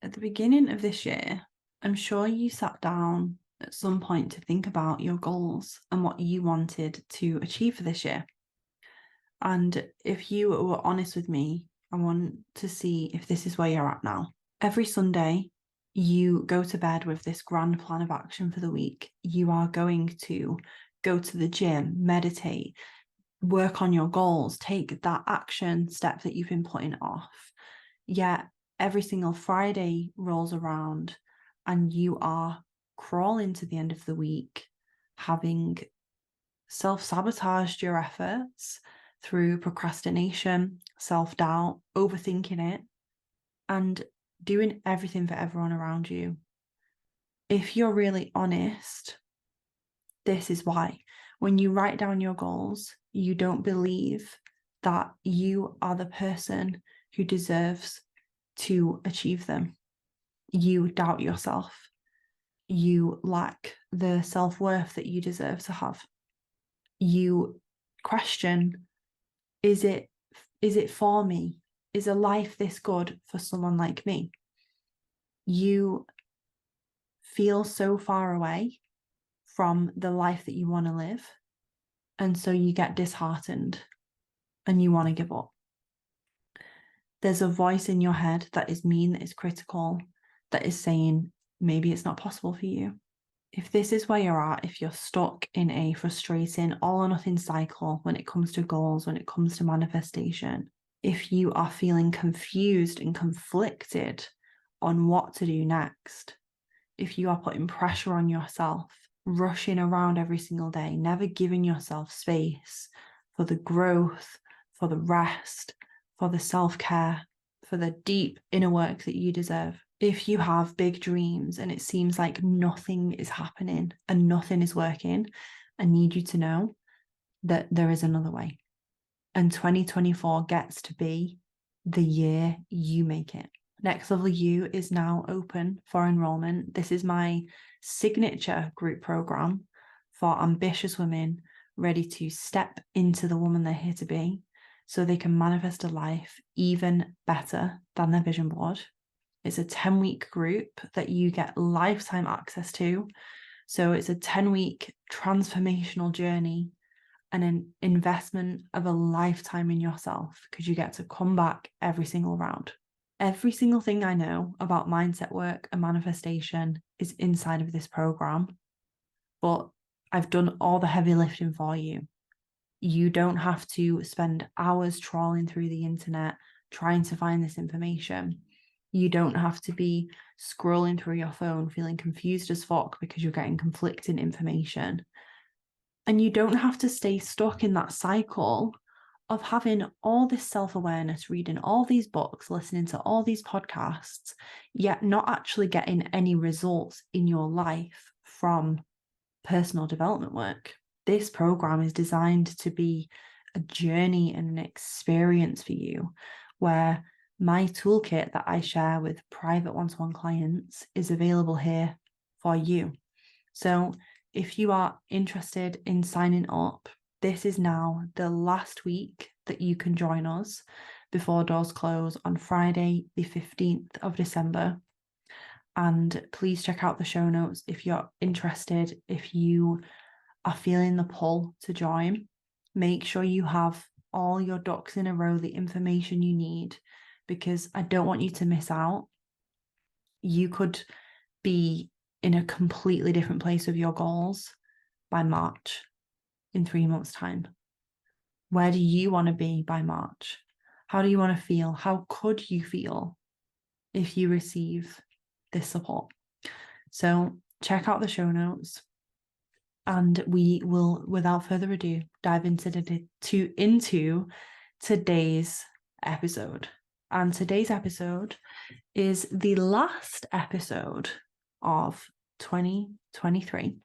At the beginning of this year, I'm sure you sat down at some point to think about your goals and what you wanted to achieve for this year. And if you were honest with me, I want to see if this is where you're at now. Every Sunday, you go to bed with this grand plan of action for the week. You are going to go to the gym, meditate, work on your goals, take that action step that you've been putting off. Yet every single Friday rolls around and you are crawling to the end of the week, having self-sabotaged your efforts through procrastination, self-doubt, overthinking it, and doing everything for everyone around you. If you're really honest, this is why. When you write down your goals, you don't believe that you are the person who deserves to achieve them. You doubt yourself. You lack the self-worth that you deserve to have. You question, is it for me? Is a life this good for someone like me? You feel so far away from the life that you want to live. And so you get disheartened and you want to give up. There's a voice in your head that is mean, that is critical, that is saying, maybe it's not possible for you. If this is where you're at, if you're stuck in a frustrating all or nothing cycle when it comes to goals, when it comes to manifestation, if you are feeling confused and conflicted on what to do next, if you are putting pressure on yourself, rushing around every single day, never giving yourself space for the growth, for the rest, for the self-care, for the deep inner work that you deserve. If you have big dreams and it seems like nothing is happening and nothing is working, I need you to know that there is another way. And 2024 gets to be the year you make it. Next Level You is now open for enrollment. This is my signature group program for ambitious women ready to step into the woman they're here to be so they can manifest a life even better than their vision board. It's a 10-week group that you get lifetime access to. So it's a 10-week transformational journey and an investment of a lifetime in yourself because you get to come back every single round. Every single thing I know about mindset work and manifestation is inside of this program, but I've done all the heavy lifting for you. You don't have to spend hours trawling through the internet trying to find this information. You don't have to be scrolling through your phone feeling confused as fuck because you're getting conflicting information. And you don't have to stay stuck in that cycle of having all this self-awareness, reading all these books, listening to all these podcasts, yet not actually getting any results in your life from personal development work. This program is designed to be a journey and an experience for you where my toolkit that I share with private one-to-one clients is available here for you. So if you are interested in signing up, this is now the last week that you can join us before doors close on Friday, the 15th of December. And please check out the show notes if you're interested, if you are feeling the pull to join. Make sure you have all your ducks in a row, the information you need, because I don't want you to miss out. You could be in a completely different place with your goals by March, in 3 months' time. Where do you want to be by March? How do you want to feel? How could you feel if you receive this support? So check out the show notes and we will, without further ado, dive into today's episode. And today's episode is the last episode of 2023.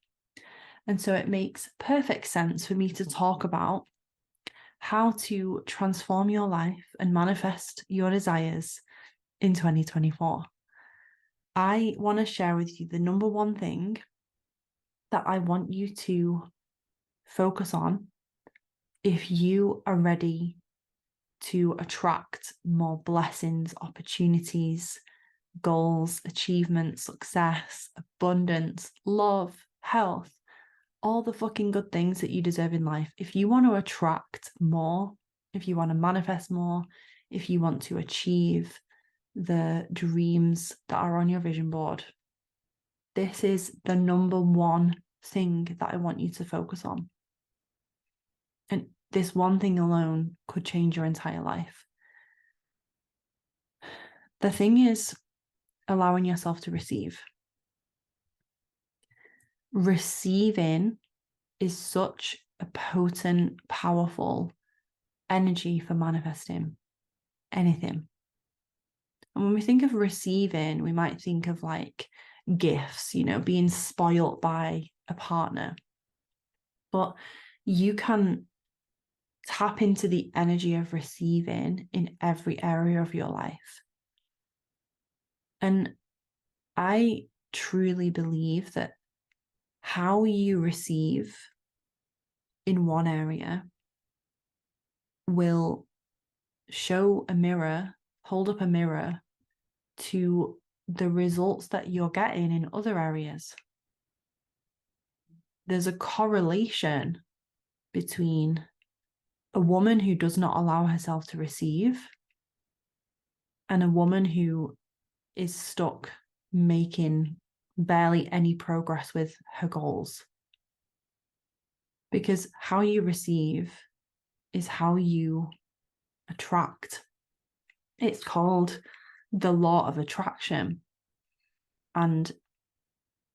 And so it makes perfect sense for me to talk about how to transform your life and manifest your desires in 2024. I want to share with you the number one thing that I want you to focus on if you are ready to attract more blessings, opportunities, goals, achievement, success, abundance, love, health, all the fucking good things that you deserve in life. If you want to attract more, if you want to manifest more, if you want to achieve the dreams that are on your vision board, this is the number one thing that I want you to focus on. And this one thing alone could change your entire life. The thing is allowing yourself to receive. Receiving is such a potent, powerful energy for manifesting anything. And when we think of receiving, we might think of like gifts, being spoilt by a partner. But you can tap into the energy of receiving in every area of your life. And I truly believe that how you receive in one area will hold up a mirror to the results that you're getting in other areas. There's a correlation between a woman who does not allow herself to receive and a woman who is stuck making barely any progress with her goals. Because how you receive is how you attract. It's called the law of attraction. And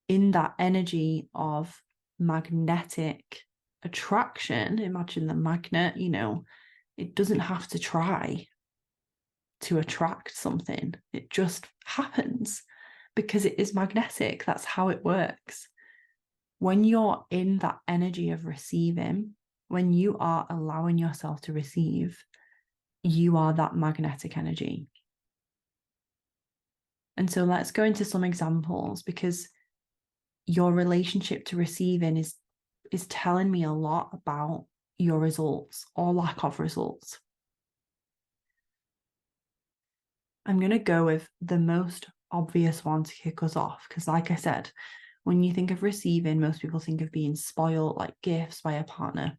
in that energy of magnetic attraction, imagine the magnet, it doesn't have to try to attract something. It just happens because it is magnetic. That's how it works. When you're in that energy of receiving, when you are allowing yourself to receive, you are that magnetic energy. And so let's go into some examples, because your relationship to receiving is telling me a lot about your results or lack of results. I'm going to go with the most obvious one to kick us off, because like I said, when you think of receiving, most people think of being spoiled, like gifts by a partner.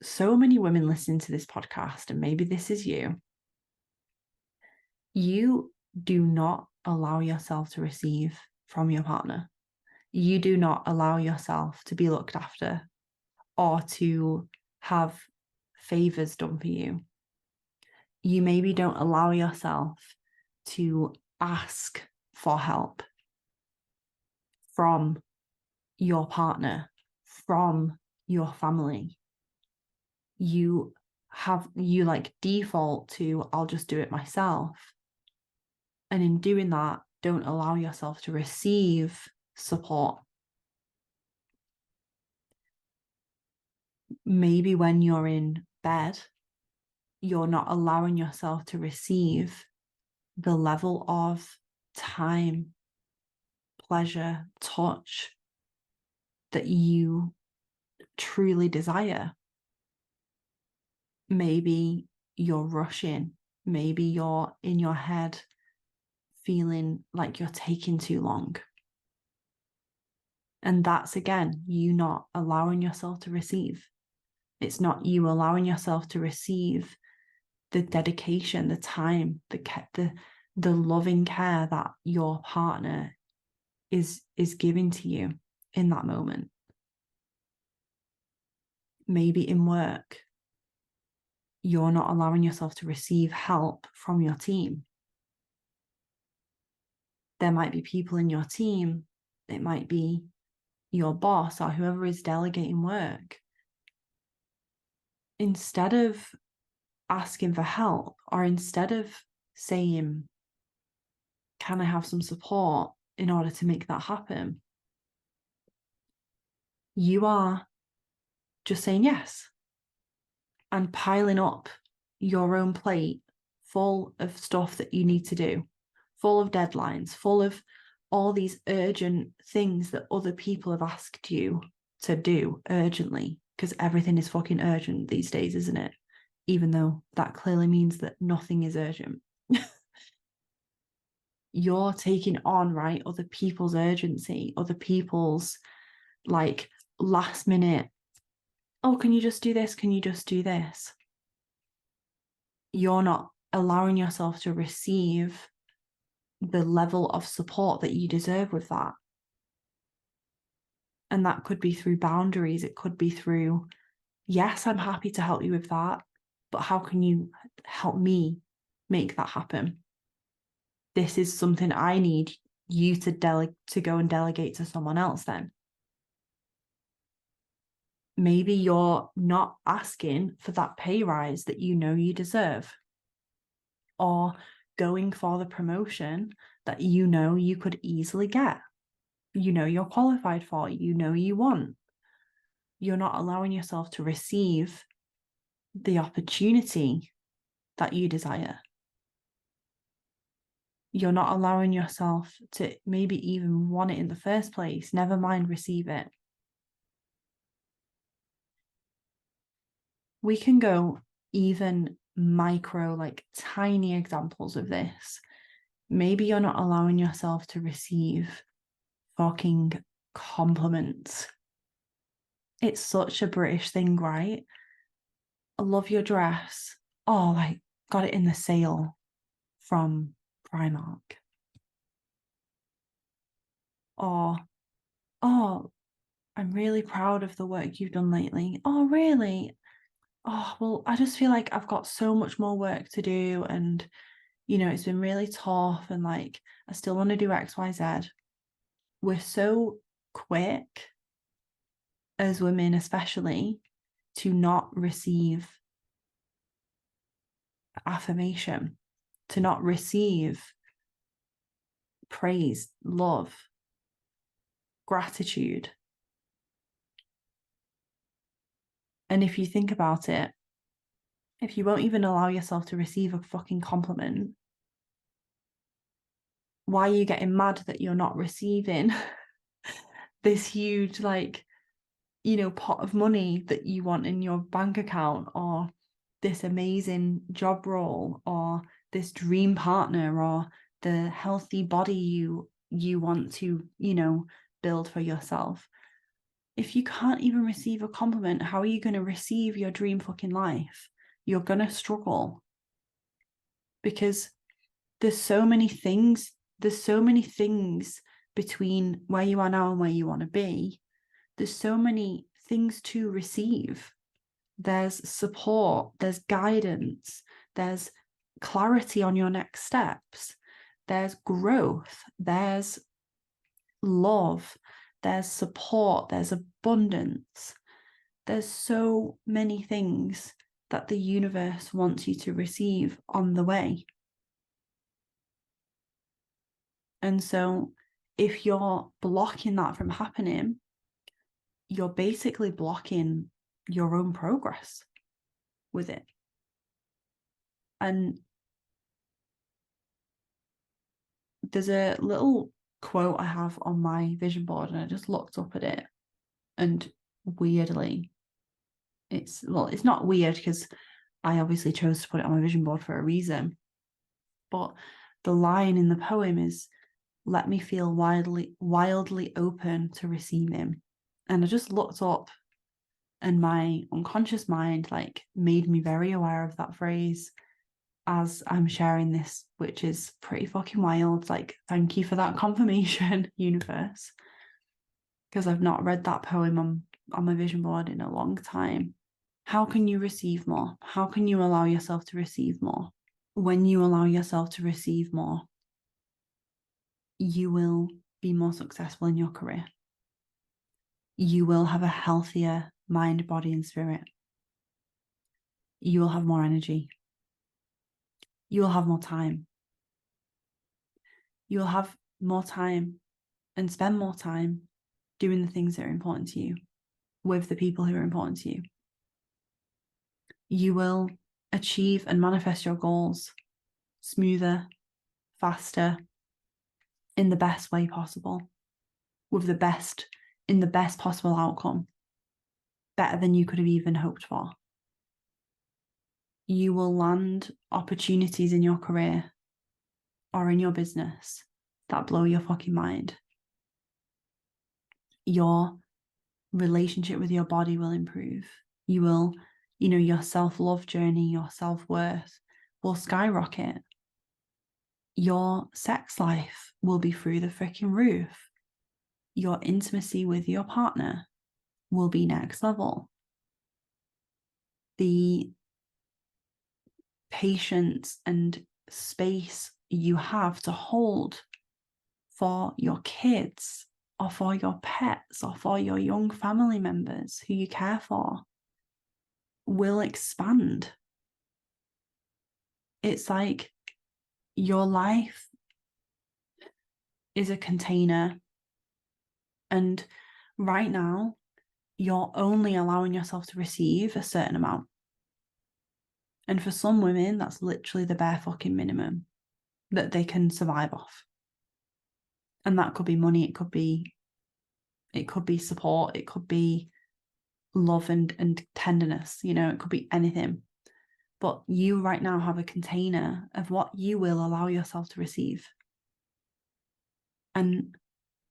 So many women listening to this podcast, and maybe this is you. You do not allow yourself to receive from your partner. You do not allow yourself to be looked after or to have favors done for you. You maybe don't allow yourself to ask for help from your partner, from your family. You default to, I'll just do it myself. And in doing that, don't allow yourself to receive support. Maybe when you're in bed, you're not allowing yourself to receive the level of time, pleasure, touch that you truly desire. Maybe you're rushing. Maybe you're in your head feeling like you're taking too long. And that's, again, you not allowing yourself to receive. It's not you allowing yourself to receive the dedication, the time, the loving care that your partner is giving to you in that moment. Maybe in work, you're not allowing yourself to receive help from your team. There might be people in your team, it might be your boss or whoever is delegating work. Instead of asking for help, or instead of saying, can I have some support in order to make that happen? You are just saying yes and piling up your own plate full of stuff that you need to do, full of deadlines, full of all these urgent things that other people have asked you to do urgently, because everything is fucking urgent these days, isn't it? Even though that clearly means that nothing is urgent. you're taking on, right, other people's urgency, other people's like last minute, oh, can you just do this? Can you just do this? You're not allowing yourself to receive the level of support that you deserve with that. And that could be through boundaries. It could be through, yes, I'm happy to help you with that, but how can you help me make that happen? This is something I need you to go and delegate to someone else then. Maybe you're not asking for that pay rise that you know you deserve, or going for the promotion that you know you could easily get. You know you're qualified for, you know you want. You're not allowing yourself to receive the opportunity that you desire. You're not allowing yourself to maybe even want it in the first place, never mind receive it. We can go even micro, like tiny examples of this. Maybe you're not allowing yourself to receive fucking compliments. It's such a British thing, right? I love your dress. Oh, like, got it in the sale from Primark. Or, oh, I'm really proud of the work you've done lately. Oh, really? Oh, well, I just feel like I've got so much more work to do, and, you know, it's been really tough, and like, I still want to do X, Y, Z. We're so quick as women, especially, to not receive affirmation, to not receive praise, love, gratitude. And if you think about it, if you won't even allow yourself to receive a fucking compliment, why are you getting mad that you're not receiving this huge, like, you know, pot of money that you want in your bank account, or this amazing job role, or this dream partner, or the healthy body you want to, you know, build for yourself? If you can't even receive a compliment, how are you going to receive your dream fucking life? You're going to struggle, because there's so many things between where you are now and where you want to be. There's so many things to receive. There's support, there's guidance, there's clarity on your next steps, there's growth, there's love, there's support, there's abundance. There's so many things that the universe wants you to receive on the way. And so if you're blocking that from happening, you're basically blocking your own progress with it. And there's a little quote I have on my vision board, and I just looked up at it, and weirdly, it's not weird because I obviously chose to put it on my vision board for a reason. But the line in the poem is, "Let me feel wildly open to receiving." And I just looked up, and my unconscious mind like made me very aware of that phrase as I'm sharing this, which is pretty fucking wild. Like, thank you for that confirmation, universe, because I've not read that poem on my vision board in a long time. How can you receive more? How can you allow yourself to receive more? When you allow yourself to receive more, you will be more successful in your career. You will have a healthier mind, body, and spirit. You will have more energy. You will have more time. You will have more time and spend more time doing the things that are important to you, with the people who are important to you. You will achieve and manifest your goals smoother, faster, in the best way possible, in the best possible outcome, better than you could have even hoped for. You will land opportunities in your career or in your business that blow your fucking mind. Your relationship with your body will improve. You will, your self-love journey, your self-worth will skyrocket. Your sex life will be through the freaking roof. Your intimacy with your partner will be next level. The patience and space you have to hold for your kids or for your pets or for your young family members who you care for will expand. It's like your life is a container, and right now you're only allowing yourself to receive a certain amount. And for some women, that's literally the bare fucking minimum that they can survive off. And that could be money, it could be support, it could be love and tenderness, it could be anything. But you right now have a container of what you will allow yourself to receive. And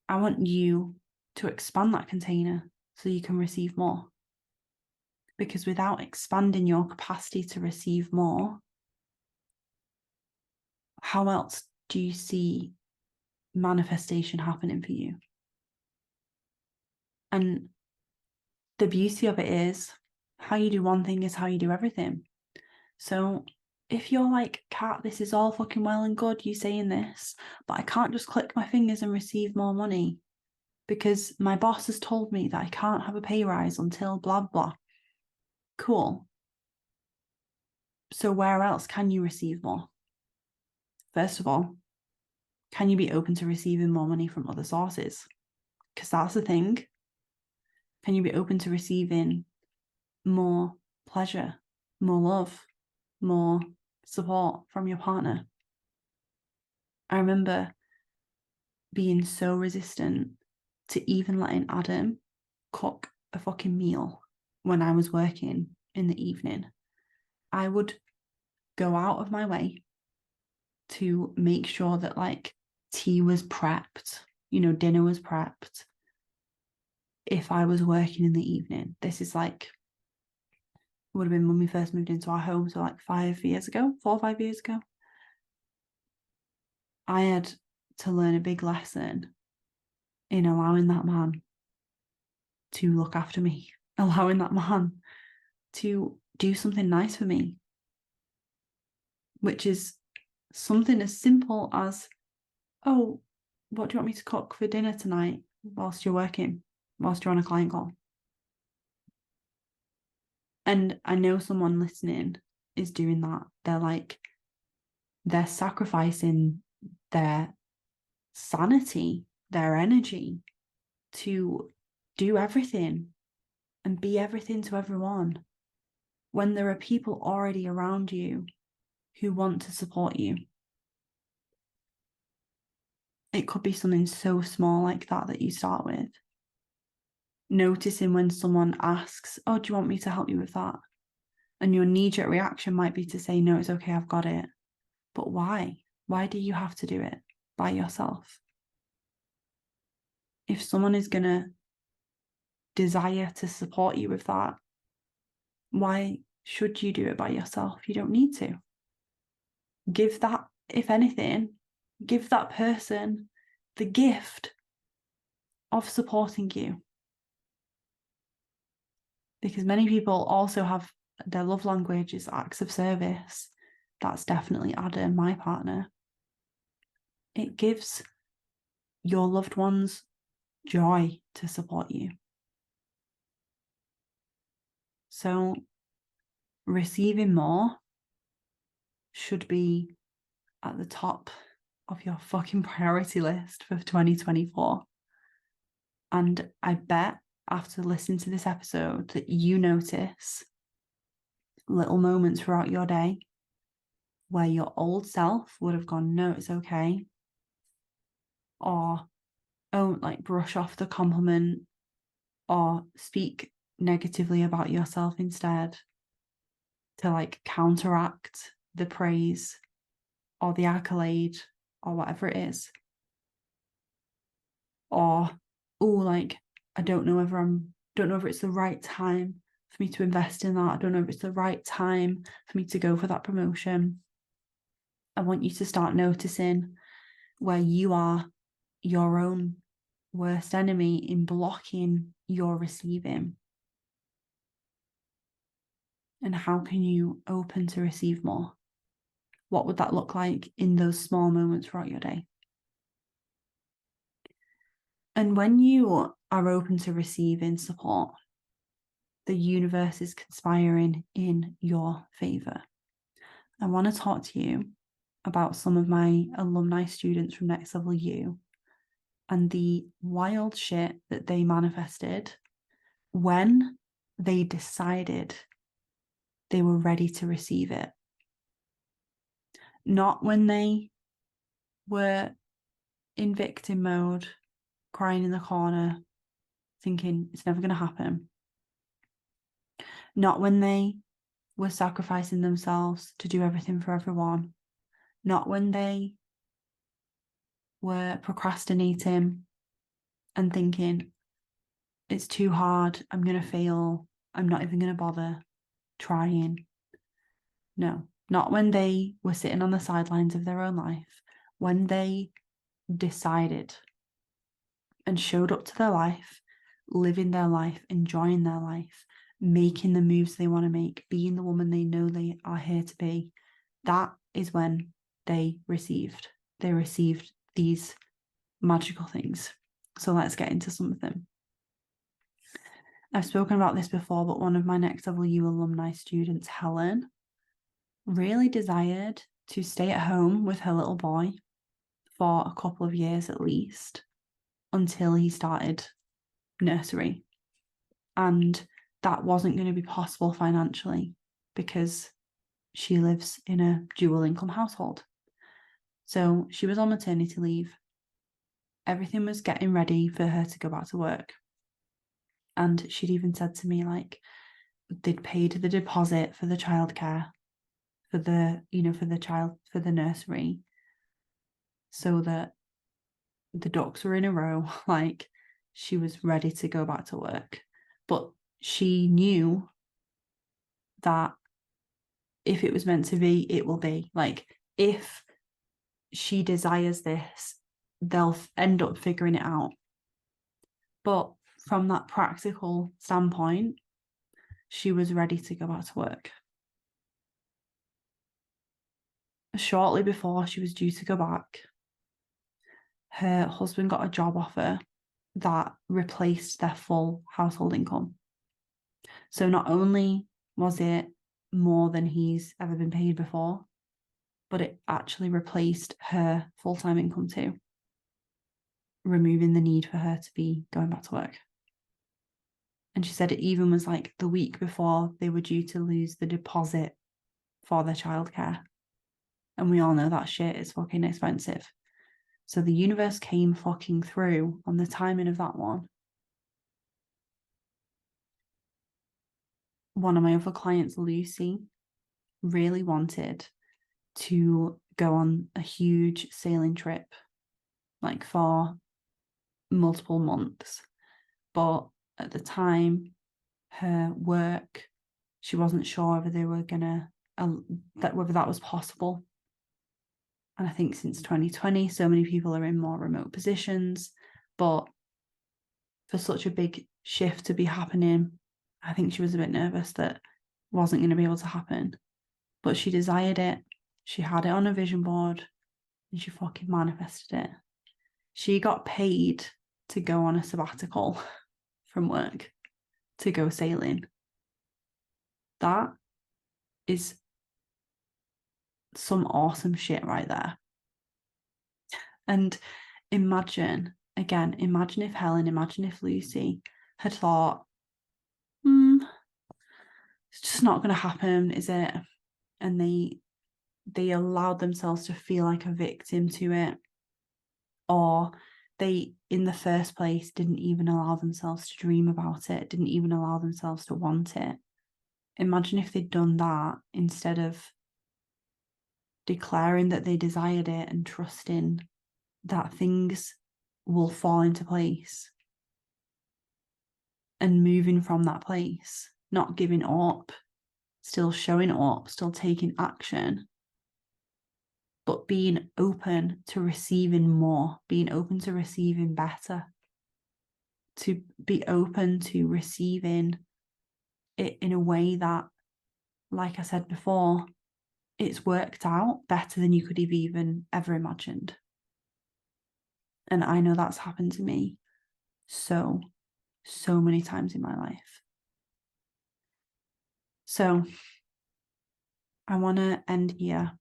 I want you to expand that container so you can receive more. Because without expanding your capacity to receive more, how else do you see manifestation happening for you? And the beauty of it is, how you do one thing is how you do everything. So if you're like, Kat, this is all fucking well and good, you saying this, but I can't just click my fingers and receive more money because my boss has told me that I can't have a pay rise until blah, blah. Cool. So where else can you receive more? First of all, can you be open to receiving more money from other sources? Because that's the thing. Can you be open to receiving more pleasure, more love, more support from your partner? I remember being so resistant to even letting Adam cook a fucking meal when I was working in the evening. I would go out of my way to make sure that like tea was prepped, dinner was prepped. If I was working in the evening, this is like, would have been when we first moved into our home, so like 4 or 5 years ago. I had to learn a big lesson in allowing that man to look after me, allowing that man to do something nice for me, which is something as simple as, oh, what do you want me to cook for dinner tonight whilst you're working, whilst you're on a client call? And I know someone listening is doing that. They're sacrificing their sanity, their energy to do everything and be everything to everyone when there are people already around you who want to support you. It could be something so small like that you start with. Noticing when someone asks, oh, do you want me to help you with that? And your knee-jerk reaction might be to say, no, it's okay, I've got it. But why? Why do you have to do it by yourself? If someone is going to desire to support you with that, why should you do it by yourself? You don't need to. Give that, if anything, give that person the gift of supporting you. Because many people also have their love language is acts of service. That's definitely Adam, my partner. It gives your loved ones joy to support you. So receiving more should be at the top of your fucking priority list for 2024. And I bet after listening to this episode that you notice little moments throughout your day where your old self would have gone, no, it's okay. Or, oh, like brush off the compliment or speak negatively about yourself instead to like counteract the praise or the accolade or whatever it is. Or, oh, like, I don't know if it's the right time for me to invest in that. I don't know if it's the right time for me to go for that promotion. I want you to start noticing where you are your own worst enemy in blocking your receiving. And how can you open to receive more? What would that look like in those small moments throughout your day? And when you are open to receiving support, the universe is conspiring in your favor. I want to talk to you about some of my alumni students from Next Level U and the wild shit that they manifested when they decided they were ready to receive it. Not when they were in victim mode, crying in the corner, thinking it's never going to happen. Not when they were sacrificing themselves to do everything for everyone. Not when they were procrastinating and thinking it's too hard, I'm going to fail, I'm not even going to bother trying. No, not when they were sitting on the sidelines of their own life, when they decided and showed up to their life, living their life, enjoying their life, making the moves they want to make, being the woman they know they are here to be. That is when they received these magical things. So let's get into some of them. I've spoken about this before, but one of my Next Level U alumni students, Helen, really desired to stay at home with her little boy for a couple of years at least until he started nursery. And that wasn't going to be possible financially because she lives in a dual income household. So she was on maternity leave. Everything was getting ready for her to go back to work. And she'd even said to me, like, they'd paid the deposit for the childcare, for the nursery, so that the ducks were in a row, like she was ready to go back to work. But she knew that if it was meant to be, it will be. Like, if she desires this, they'll end up figuring it out. But from that practical standpoint, she was ready to go back to work. Shortly before she was due to go back, her husband got a job offer that replaced their full household income. So not only was it more than he's ever been paid before, but it actually replaced her full-time income too, removing the need for her to be going back to work. And she said it even was like the week before they were due to lose the deposit for their childcare. And we all know that shit is fucking expensive. So the universe came fucking through on the timing of that one. One of my other clients, Lucy, really wanted to go on a huge sailing trip, like for multiple months. But at the time, her work, she wasn't sure whether they were gonna, whether that was possible. And I think since 2020, so many people are in more remote positions. But for such a big shift to be happening, I think she was a bit nervous that wasn't going to be able to happen. But she desired it. She had it on a vision board and she fucking manifested it. She got paid to go on a sabbatical from work to go sailing. That is some awesome shit right there. And imagine if Lucy had thought, it's just not going to happen, is it? And they allowed themselves to feel like a victim to it, or they in the first place didn't even allow themselves to dream about it, didn't even allow themselves to want it. Imagine if they'd done that instead of declaring that they desired it and trusting that things will fall into place, and moving from that place, not giving up, still showing up, still taking action, but being open to receiving more, being open to receiving better, to be open to receiving it in a way that, like I said before, it's worked out better than you could have even ever imagined. And I know that's happened to me so many times in my life. So I want to end here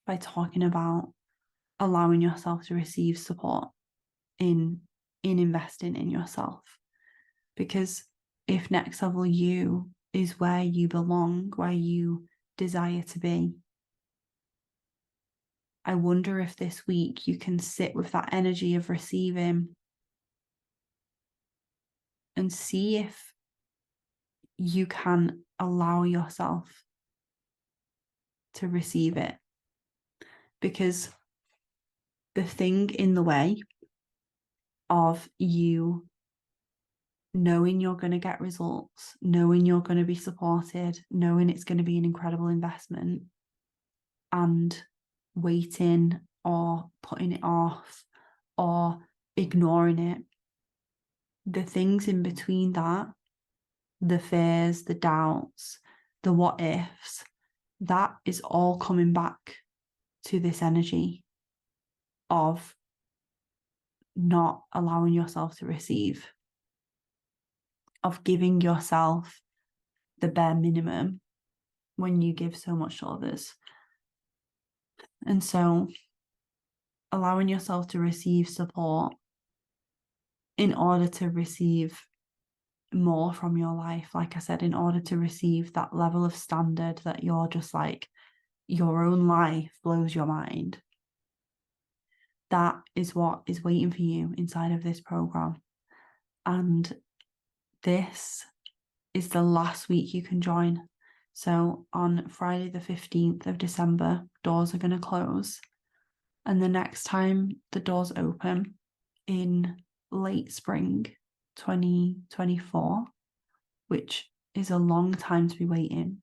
by talking about allowing yourself to receive support in investing in yourself. Because if next level you is where you belong, where you desire to be, I wonder if this week you can sit with that energy of receiving and see if you can allow yourself to receive it. Because the thing in the way of you knowing you're going to get results, knowing you're going to be supported, knowing it's going to be an incredible investment, and waiting or putting it off or ignoring it, the things in between that, the fears, the doubts, the what ifs, that is all coming back to this energy of not allowing yourself to receive, of giving yourself the bare minimum when you give so much to others. And so allowing yourself to receive support in order to receive more from your life, like I said, in order to receive that level of standard that you're just like, your own life blows your mind. That is what is waiting for you inside of this program. And this is the last week you can join. So on Friday the 15th of December, doors are going to close. And the next time the doors open in late spring 2024, which is a long time to be waiting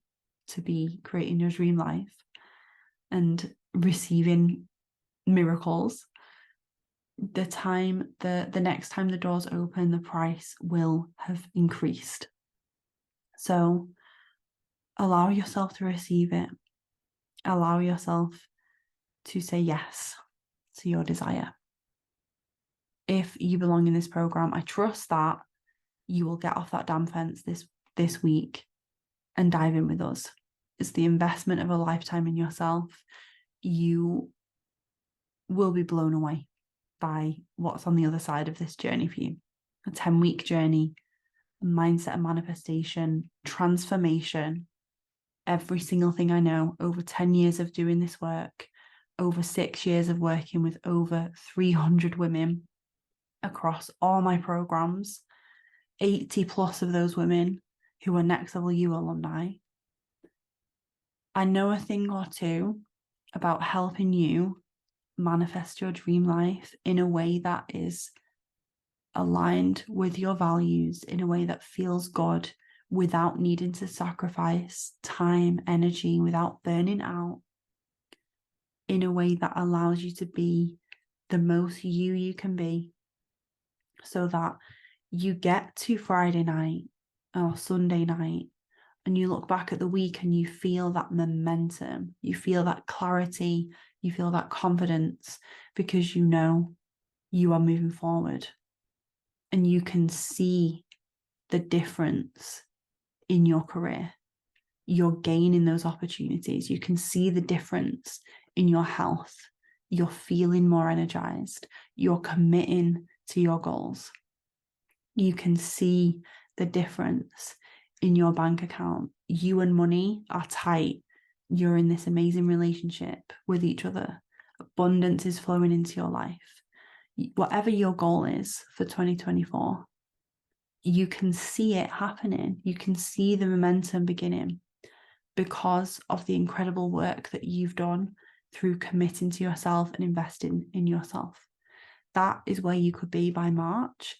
to be creating your dream life and receiving miracles, the next time the doors open, the price will have increased. So allow yourself to receive it. Allow yourself to say yes to your desire. If you belong in this program, I trust that you will get off that damn fence this week and dive in with us. It's the investment of a lifetime in yourself. You will be blown away by what's on the other side of this journey for you. A 10-week journey, mindset and manifestation, transformation, every single thing I know, over 10 years of doing this work, over 6 years of working with over 300 women across all my programs, 80 plus of those women who are Next Level You alumni. I know a thing or two about helping you manifest your dream life in a way that is aligned with your values, in a way that feels good, without needing to sacrifice time, energy, without burning out, in a way that allows you to be the most you can be, so that you get to Friday night or Sunday night and you look back at the week and you feel that momentum, you feel that clarity, you feel that confidence, because you know you are moving forward and you can see the difference in your career. You're gaining those opportunities. You can see the difference in your health. You're feeling more energized. You're committing to your goals. You can see the difference in your bank account. You and money are tight. You're in this amazing relationship with each other. Abundance is flowing into your life. Whatever your goal is for 2024, you can see it happening. You can see the momentum beginning, because of the incredible work that you've done through committing to yourself and investing in yourself. That is where you could be by March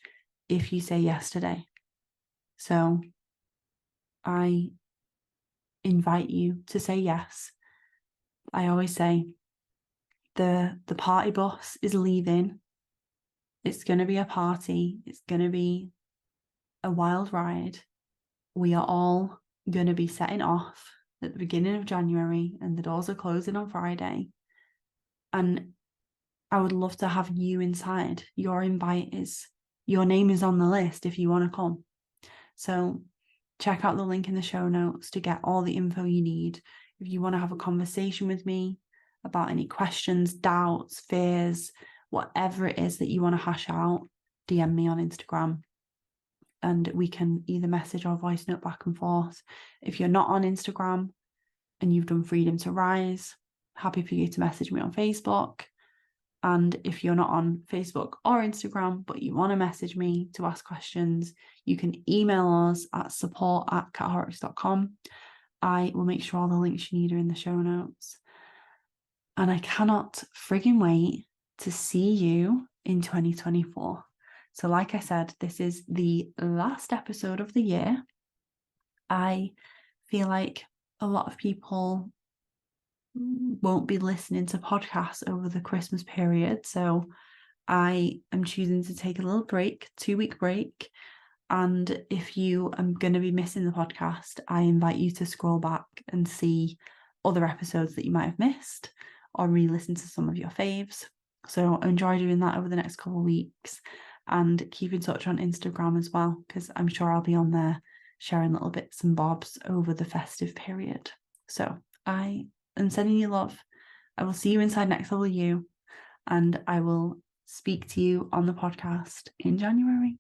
if you say yes today. So I invite you to say yes. I always say the party bus is leaving. It's going to be a party. It's going to be a wild ride. We are all going to be setting off at the beginning of January, and the doors are closing on Friday. And I would love to have you inside. Your name is on the list if you want to come. So check out the link in the show notes to get all the info you need. If you want to have a conversation with me about any questions, doubts, fears, whatever it is that you want to hash out, DM me on Instagram and we can either message or voice note back and forth. If you're not on Instagram and you've done Freedom to Rise, happy for you to message me on Facebook. And if you're not on Facebook or Instagram, but you want to message me to ask questions, you can email us at support@horrocks.com. I will make sure all the links you need are in the show notes. And I cannot friggin' wait to see you in 2024. So like I said, this is the last episode of the year. I feel like a lot of people won't be listening to podcasts over the Christmas period. So I am choosing to take a little break, 2-week break. And if you are going to be missing the podcast, I invite you to scroll back and see other episodes that you might have missed or re-listen to some of your faves. So enjoy doing that over the next couple of weeks and keep in touch on Instagram as well, because I'm sure I'll be on there sharing little bits and bobs over the festive period. So I am sending you love. I will see you inside Next Level You, and I will speak to you on the podcast in January.